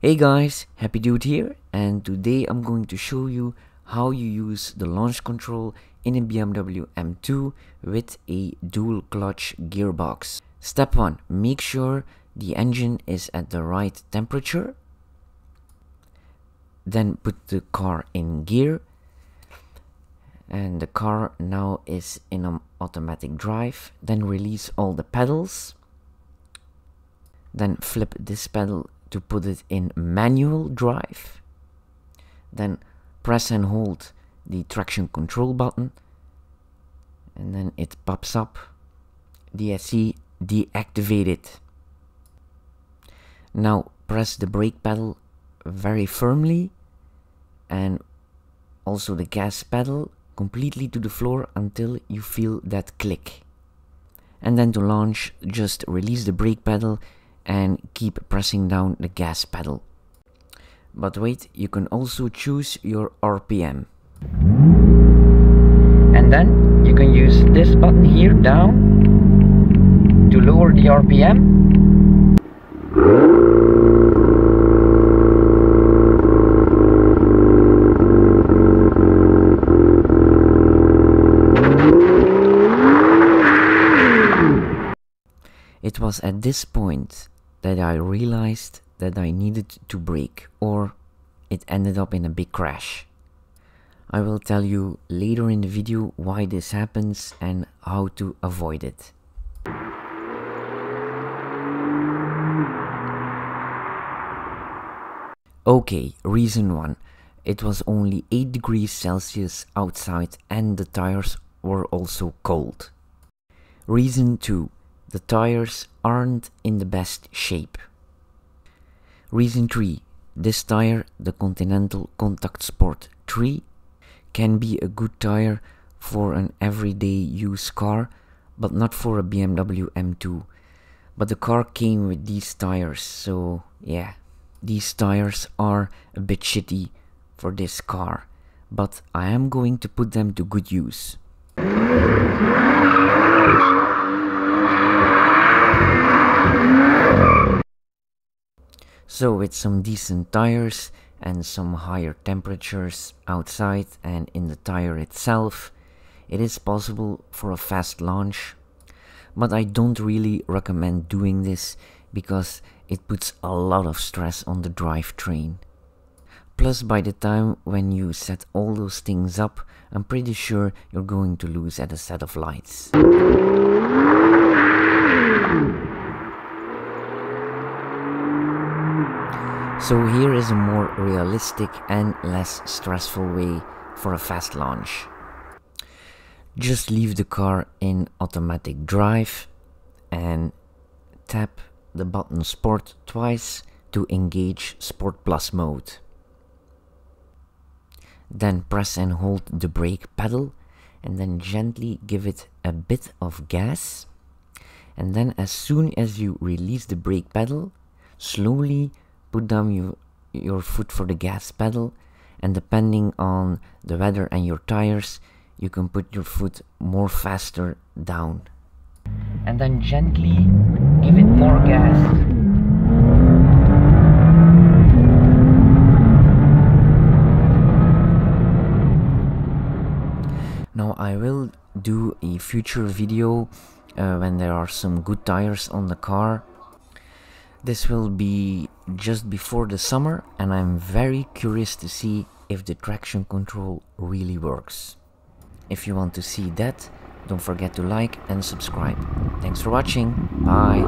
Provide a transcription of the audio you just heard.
Hey guys, Happy Dude here, and today I'm going to show you how you use the launch control in a BMW M2 with a dual clutch gearbox. Step 1. Make sure the engine is at the right temperature. Then put the car in gear, and the car now is in an automatic drive. Then release all the pedals. Then flip this pedal to put it in manual drive. Then press and hold the traction control button, and then it pops up. DSC deactivated. Now press the brake pedal very firmly and also the gas pedal completely to the floor until you feel that click. And then to launch, just release the brake pedal and keep pressing down the gas pedal. But wait, you can also choose your RPM. And then you can use this button here down to lower the RPM. It was at this point that I realized that I needed to brake, or it ended up in a big crash. I will tell you later in the video why this happens and how to avoid it. Okay, reason 1. It was only 8 degrees Celsius outside and the tires were also cold. Reason 2. The tires aren't in the best shape. Reason 3. This tire, the Continental Contact Sport 3, can be a good tire for an everyday use car, but not for a BMW M2. But the car came with these tires, so yeah, these tires are a bit shitty for this car, but I am going to put them to good use. So with some decent tires and some higher temperatures outside and in the tire itself, it is possible for a fast launch. But I don't really recommend doing this because it puts a lot of stress on the drivetrain. Plus, by the time when you set all those things up, I'm pretty sure you're going to lose at a set of lights. So here is a more realistic and less stressful way for a fast launch. Just leave the car in automatic drive and tap the button Sport twice to engage Sport Plus mode. Then press and hold the brake pedal and then gently give it a bit of gas. And then as soon as you release the brake pedal, slowly put down your foot for the gas pedal, and depending on the weather and your tires, you can put your foot more faster down. And then gently give it more gas. Now I will do a future video when there are some good tires on the car. This will be just before the summer, and I'm very curious to see if the traction control really works. If you want to see that, don't forget to like and subscribe. Thanks for watching. Bye.